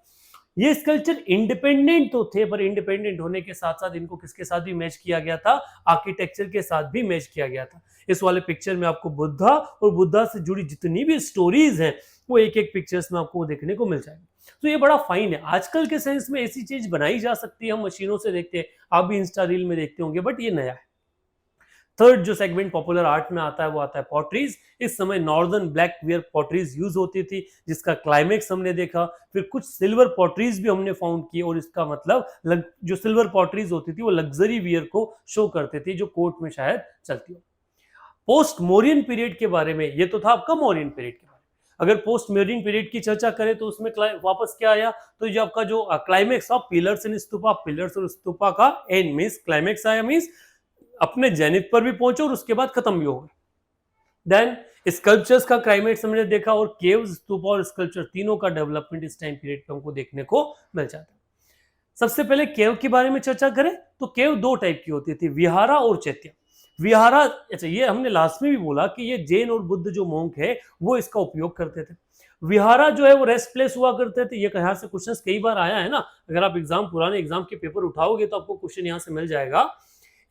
ये स्कल्पचर इंडिपेंडेंट तो थे, पर इंडिपेंडेंट होने के साथ साथ इनको किसके साथ भी मैच किया गया था, आर्किटेक्चर के साथ भी मैच किया गया था। इस वाले पिक्चर में आपको बुद्धा और बुद्धा से जुड़ी जितनी भी स्टोरीज हैं वो एक एक पिक्चर्स में आपको देखने को मिल जाएगी। तो ये बड़ा फाइन है। आजकल के सेंस में ऐसी चीज बनाई जा सकती है, हम मशीनों से देखते हैं, आप भी इंस्टा रील में देखते होंगे, बट ये नया है। थर्ड जो सेगमेंट पॉपुलर आर्ट में आता है वो आता है पॉटरीज। इस समय northern black ware potteries use होती थी, जिसका क्लाइमेक्स हमने देखा। फिर कुछ सिल्वर पॉटरीज भी हमने फाउंड की, और इसका मतलब जो सिल्वर पॉटरीज होती थी वो लग्जरी वियर को शो करती थी, जो कोर्ट में शायद चलती हो। पोस्ट मोरियन पीरियड के बारे में, ये तो था आपका मोरियन पीरियड के बारे में। अगर पोस्ट मोरियन पीरियड की चर्चा करें तो उसमें वापस क्या आया, तो जो आपका जो climax of pillars and stupa, pillars और स्तूपा का एंड मींस क्लाइमेक्स आया, मींस अपने जेनिथ पर भी पहुंचे और उसके बाद खत्म भी हो गए। देन स्कल्पचर्स का क्लाइमेक्स हमने देखा, और केव्स, स्तूपा और स्कल्पचर तीनों का डेवलपमेंट इस टाइम पीरियड पे हमको देखने को मिल जाता है। सबसे पहले केव के बारे में चर्चा करें तो केव दो टाइप की होती थी, विहारा और चैत्य। विहारा, अच्छा ये हमने लास्ट में भी बोला कि ये जैन और बुद्ध जो मोंक है वो इसका उपयोग करते थे। विहारा जो है वो रेस्ट प्लेस हुआ करते थे। ये यहाँ से क्वेश्चन कई बार आया है ना, अगर आप पुराने एग्जाम के पेपर उठाओगे तो आपको क्वेश्चन यहाँ से मिल जाएगा।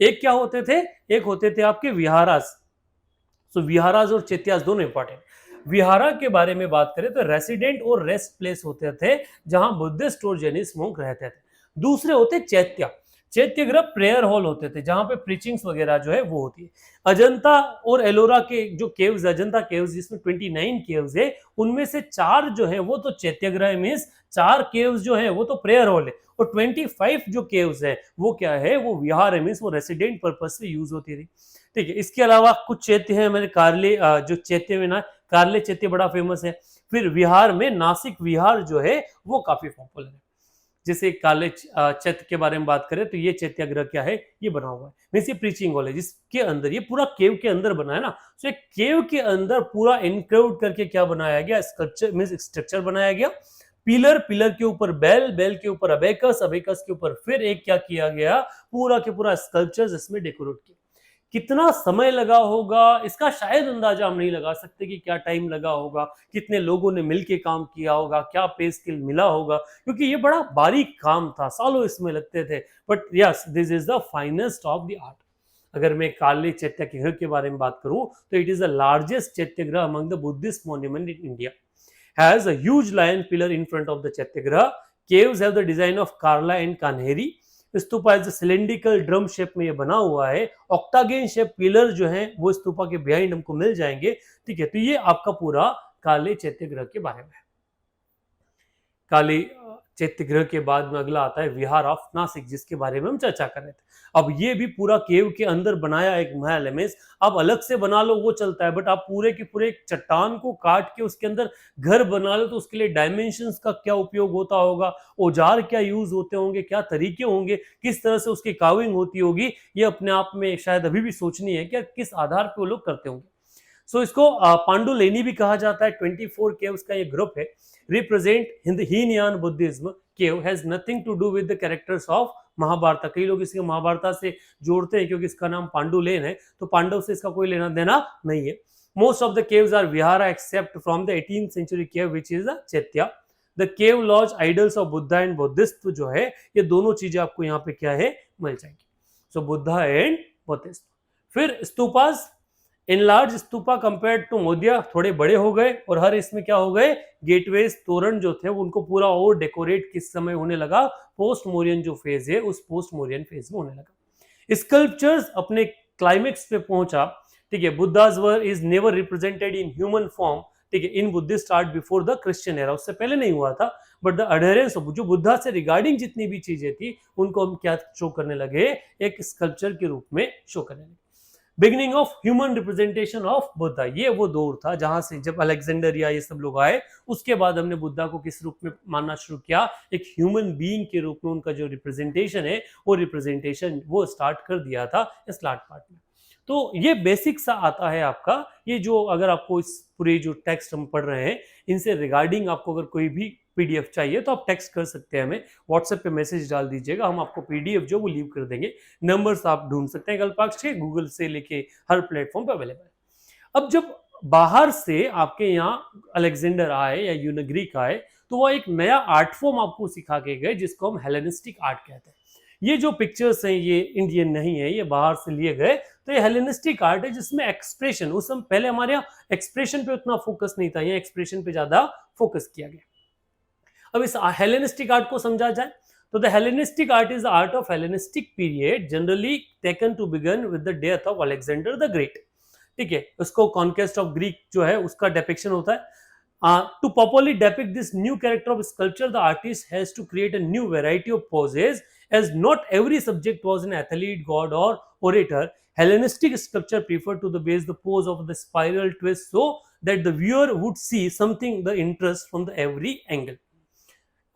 एक क्या होते थे, एक होते थे आपके विहारास। सो विहारास और चैत्यास दोनों इंपॉर्टेंट। विहारा के बारे में बात करें तो रेसिडेंट और रेस्ट प्लेस होते थे जहां बुद्धिस्ट और जैनिस्ट मोंक रहते थे। दूसरे होते चैत्य। चैत्य ग्रह प्रेयर हॉल होते थे जहां पे प्रीचिंग्स वगैरह जो है वो होती है। अजंता और एलोरा के जो केव्स, अजंता केव्स जिसमें 29 केव्स है, उनमें से 4 जो है वो तो चैत्यग्रह मींस 4 केव्स जो है वो तो प्रेयर हॉल है, और 25 जो केव्स है वो क्या है, वो विहार है, मींस वो रेसिडेंट पर्पज से यूज होती थी। ठीक है, इसके अलावा कुछ चैत्य है हमारे कार्ले, जो चैत्य में ना कार्ले चैत्य बड़ा फेमस है। फिर विहार में नासिक विहार जो है वो काफी पॉपुलर है। जैसे काले चैत्य के बारे में बात करें तो ये चैत्याग्रह क्या है, ये बना हुआ है, मींस ये प्रीचिंग हॉल है जिसके अंदर, ये पूरा केव के अंदर बना है ना। तो एक केव के अंदर पूरा इनक्लूड करके क्या बनाया गया, स्ट्रक्चर मींस स्ट्रक्चर बनाया गया। पिलर, पिलर के ऊपर बेल, बेल के ऊपर अबेकस, अबेकस के ऊपर फिर एक क्या किया गया, पूरा के पूरा स्कल्पचर्स इसमें डेकोरेट किया। कितना समय लगा होगा इसका शायद अंदाजा हम नहीं लगा सकते कि क्या टाइम लगा होगा, कितने लोगों ने मिलके काम किया होगा, क्या पे स्किल मिला होगा, क्योंकि ये बड़ा बारीक काम था, सालों इसमें लगते थे। But yes, this is the finest of the art. अगर मैं काले चैत्यग्रह के बारे में बात करूं तो it is the largest chaityagriha among the Buddhist monument in India. Has a huge lion pillar in front of the chaityagriha. Caves have the design of Karla and Kanheri. Stupa is cylindrical drum shape में ये बना हुआ है। ऑक्टागन शेप पिलर जो है वो स्तूपा के behind हमको मिल जाएंगे। ठीक है, तो ये आपका पूरा काले चैत्यग्रह के बारे में है। काले चैत्यग्रह के बाद में अगला आता है विहार ऑफ नासिक, जिसके बारे में हम चर्चा कर रहे थे। अब ये भी पूरा केव के अंदर बनाया एक महल है, मींस आप अलग से बना लो वो चलता है, बट आप पूरे के पूरे एक चट्टान को काट के उसके अंदर घर बना लो तो उसके लिए डायमेंशंस का क्या उपयोग होता होगा, औजार क्या यूज होते होंगे, क्या तरीके होंगे, किस तरह से उसकी काविंग होती होगी, ये अपने आप में शायद अभी भी सोचनी है कि किस आधार पर वो लोग करते होंगे। सो इसको पांडुलेनी भी कहा जाता है। 24 केव्स का ये ग्रुप है, represent Hinayana Buddhism. Cave has nothing to do with the characters of Mahabharata. कई लोग इसके महाभारत से जोड़ते हैं क्योंकि इसका नाम पांडुलेन है, तो पांडव से इसका कोई लेना देना नहीं है। Most of the caves are vihara except from the 18th century cave which is the chaitya. The cave lodge idols of Buddha and Buddhist जो है, ये दोनों चीजें आपको यहाँ पे क्या है मिल जाएंगी। So Buddha and Buddhist. फिर stupas, enlarge stupa compare to मोदिया, थोड़े बड़े हो गए, और हर इसमें क्या हो गए, गेटवेज, तोरण जो थे उनको पूरा और डेकोरेट किस समय होने लगा, पोस्ट मोरियन जो फेज है उस पोस्ट मोरियन फेज में होने लगा। स्कल्पचर्स अपने क्लाइमेक्स पे पहुंचा। ठीक है, Buddhas work is never represented in human form. ठीक है, इन Buddhist art before the Christian era, उससे पहले नहीं हुआ था, बट द अडहेरेंस जो बुद्धा से रिगार्डिंग जितनी भी चीजें थी उनको हम क्या शो करने लगे, एक स्कल्पचर के रूप में शो करने लगे। Beginning of human representation of Buddha, ये वो दौर था जहां से जब अलेक्जेंडर या ये सब लोग आए उसके बाद हमने बुद्धा को किस रूप में मानना शुरू किया, एक ह्यूमन बीइंग के रूप में उनका जो रिप्रेजेंटेशन है वो रिप्रेजेंटेशन वो स्टार्ट कर दिया था इस लास्ट पार्ट में। तो ये बेसिक सा आता है आपका, ये जो अगर आपको इस पूरे जो टेक्स्ट हम पढ़ रहे हैं इनसे रिगार्डिंग आपको अगर कोई भी पीडीएफ चाहिए तो आप टेक्स्ट कर सकते हैं, हमें व्हाट्सएप पे मैसेज डाल दीजिएगा, हम आपको पीडीएफ जो वो लीव कर देंगे। नंबर्स आप ढूंढ सकते हैं कल्पाक्ष के, गूगल से लेके हर प्लेटफॉर्म पे अवेलेबल है। अब जब बाहर से आपके यहाँ अलेक्जेंडर आए या यूनग्रीक आए तो वो एक नया आर्ट फॉर्म आपको सिखा के गए जिसको हम हेलेनिस्टिक आर्ट कहते हैं। ये जो पिक्चर्स हैं ये इंडियन नहीं है, ये बाहर से लिए गए। तो ये हेलेनिस्टिक आर्ट है जिसमें एक्सप्रेशन, उस समय पहले हमारे यहाँ एक्सप्रेशन पे उतना फोकस नहीं था, ये एक्सप्रेशन पे ज्यादा फोकस किया गया। अब इस हेलेनिस्टिक आर्ट को समझा जाए तो the Hellenistic art is the art of Hellenistic period generally taken to begin with the death of Alexander the great. ठीक है, उसको कॉन्क्वेस्ट ऑफ ग्रीक जो है उसका डेपिक्शन होता है। To properly depict this new character of sculpture, the artist has to create a new variety of poses, as not every subject was an athlete, god, or orator. Hellenistic sculpture preferred to the base the pose of the spiral twist so that the viewer would see something the interest from the every angle.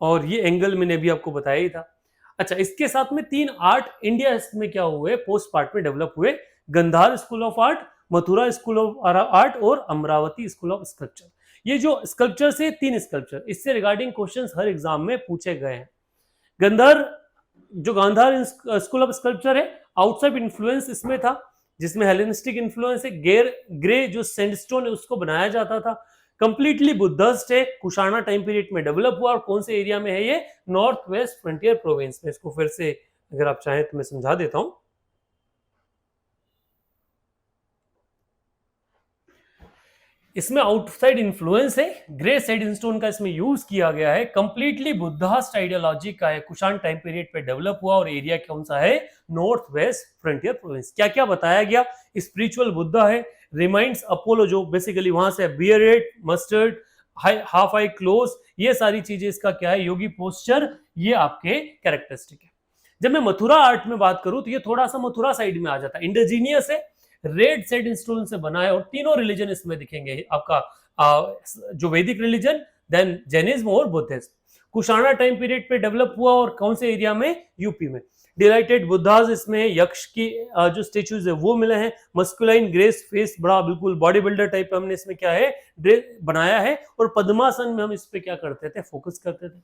और ये angle मैंने अभी आपको बताया ही था। अच्छा, इसके साथ में 3 आर्ट इंडिया में क्या हुए, पोस्ट पार्ट में डेवलप हुए। Gandhara school of art, Mathura school of art और अमरावती स्कूल ऑफ स्कल्पचर। ये जो स्कल्पचर से 3 स्कल्पचर, इससे रिगार्डिंग क्वेश्चंस हर एग्जाम में पूछे गए हैं। गंधार जो गांधार स्कूल ऑफ स्कल्पचर है, आउटसाइड इन्फ्लुएंस इसमें था, जिसमें हेलेनिस्टिक इन्फ्लुएंस है। ग्रे जो सैंडस्टोन है उसको बनाया जाता था। कंप्लीटली बुद्धिस्ट है, कुशाणा टाइम पीरियड में डेवलप हुआ। और कौन से एरिया में है ये, नॉर्थ वेस्ट फ्रंटियर प्रोविंस में। इसको फिर से अगर आप चाहें तो मैं समझा देता हूं। इसमें आउटसाइड इन्फ्लुएंस है, ग्रे सैंडस्टोन का इसमें यूज किया गया है। कंप्लीटली बुद्धिस्ट आइडियोलॉजी का है, कुशाण टाइम पीरियड पे डेवलप हुआ। और एरिया कौन सा है, नॉर्थ वेस्ट फ्रंटियर प्रोविंस। क्या क्या बताया गया, स्पिरिचुअल बुद्धा है, रिमाइंड्स अपोलो जो बेसिकली वहां से beard, mustard, half I close, ये सारी चीजें इसका क्या है, योगी पोस्चर, ये आपके कैरेक्टरिस्टिक है। जब मैं मथुरा आर्ट में बात करूं तो ये थोड़ा सा मथुरा साइड में आ जाता है, इंडिजीनियस है, रेड सैंडस्टोन से बना है। और तीनों रिलीजन इसमें दिखेंगे आपका, जो वैदिक रिलीजन, देन जैनिज्म और बुद्धिज्म। कुशाणा टाइम पीरियड पे डेवलप हुआ। और कौन से एरिया में, यूपी में। डिलाइटेड बुद्धाज इसमें, यक्ष की जो स्टेच्यूज है वो मिले हैं। मस्कुलाइन ग्रेस फेस, बड़ा बिल्कुल बॉडी बिल्डर टाइप हमने इसमें क्या है, बनाया है। और पद्मासन में हम इस पे क्या करते थे, फोकस करते थे।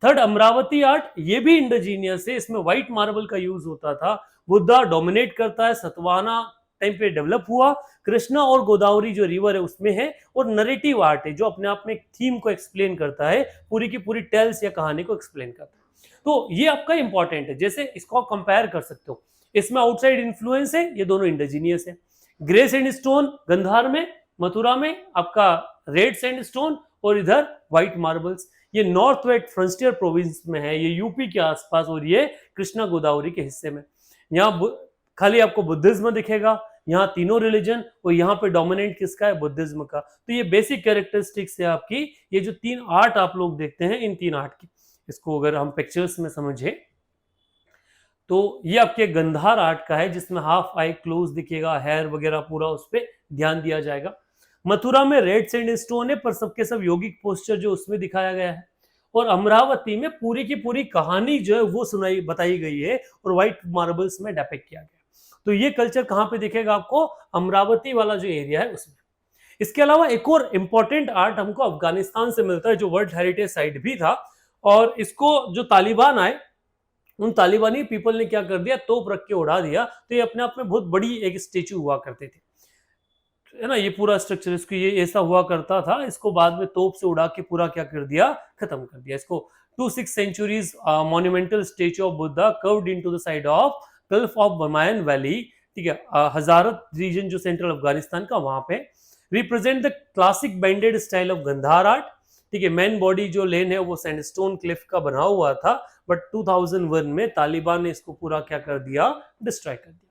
थर्ड, अमरावती आर्ट, ये भी इंडिजीनियस है, इसमें व्हाइट मार्बल का यूज होता था। बुद्धा डोमिनेट करता है, सतवाना टाइम पे डेवलप हुआ। कृष्णा और गोदावरी जो रिवर है उसमें है। और नरेटिव आर्ट है जो अपने आप में एक थीम को एक्सप्लेन करता है, पूरी की पूरी टेल्स या कहानी को एक्सप्लेन करता है। तो ये आपका इंपॉर्टेंट है, जैसे इसको कंपेयर कर सकते हो। इसमें आउटसाइड इन्फ्लुएंस है, ये दोनों इंडिजीनियस है। ग्रे सैंडस्टोन गंधार में, मथुरा में आपका रेड सैंडस्टोन, और इधर व्हाइट मार्बल्स। ये नॉर्थ वेस्ट फ्रंटियर प्रोविंस में है, ये यूपी के आसपास, और ये कृष्णा गोदावरी के हिस्से में। यहाँ खाली आपको बुद्धिज्म दिखेगा, यहाँ तीनों रिलीजन, और यहाँ पे डोमिनेंट किसका है, बुद्धिज्म का। तो ये बेसिक कैरेक्टरिस्टिक्स है आपकी, ये जो 3 आर्ट आप लोग देखते हैं, इन 3 आर्ट की। इसको अगर हम पिक्चर्स में समझे तो ये आपके गंधार आर्ट का है, जिसमें हाफ आई क्लोज दिखेगा, हेयर वगैरह पूरा उस पर ध्यान दिया जाएगा। मथुरा में रेड सैंडस्टोन है, पर सबके सब योगिक पोस्चर जो उसमें दिखाया गया है। और अमरावती में पूरी की पूरी कहानी जो है वो बताई गई है, और व्हाइट मार्बल्स में डेपिक्ट किया गया। तो ये कल्चर कहां पे दिखेगा आपको, अमरावती वाला जो एरिया है उसमें। इसके अलावा एक और इंपॉर्टेंट आर्ट हमको अफगानिस्तान से मिलता है, जो वर्ल्ड हेरिटेज साइट भी था। और इसको जो तालिबान आए, उन तालिबानी पीपल ने क्या कर दिया, तोप रख के उड़ा दिया। तो ये अपने आप में बहुत बड़ी एक स्टेचू हुआ करते थे, है ना, ये पूरा स्ट्रक्चर इसको ये ऐसा हुआ करता था। इसको बाद में तोप से उड़ा के पूरा क्या कर दिया, खत्म कर दिया इसको। 2-6 centuries monumental statue of Buddha curved into the side of Gulf of Bamayan Valley, ठीक है, हजारत रीजन जो सेंट्रल अफगानिस्तान का, वहां पे represent the classic banded style of Gandhara art. ठीक है, मेन बॉडी जो लेन है वो सैंडस्टोन क्लिफ का बना हुआ था, बट 2001 में तालिबान ने इसको पूरा क्या कर दिया, डिस्ट्रॉय कर दिया।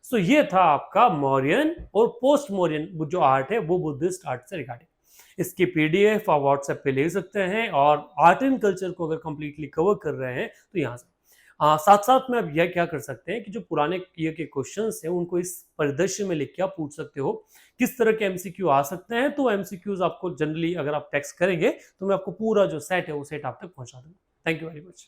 सो ये था आपका मौर्यन और पोस्ट मौर्यन जो आर्ट है वो बुद्धिस्ट आर्ट से रिगार्डिंग। इसकी पीडीएफ आप व्हाट्सएप पे ले सकते हैं। और आर्ट एंड कल्चर को अगर कंप्लीटली कवर कर रहे हैं तो यहाँ से साथ साथ में आप यह क्या कर सकते हैं कि जो पुराने ईयर के क्वेश्चंस हैं उनको इस परिदृश्य में लिख के आप पूछ सकते हो किस तरह के एमसीक्यू आ सकते हैं। तो एमसीक्यूज आपको जनरली अगर आप टेक्स्ट करेंगे तो मैं आपको पूरा जो सेट है वो सेट आप तक पहुंचा दूंगा। Thank you very much.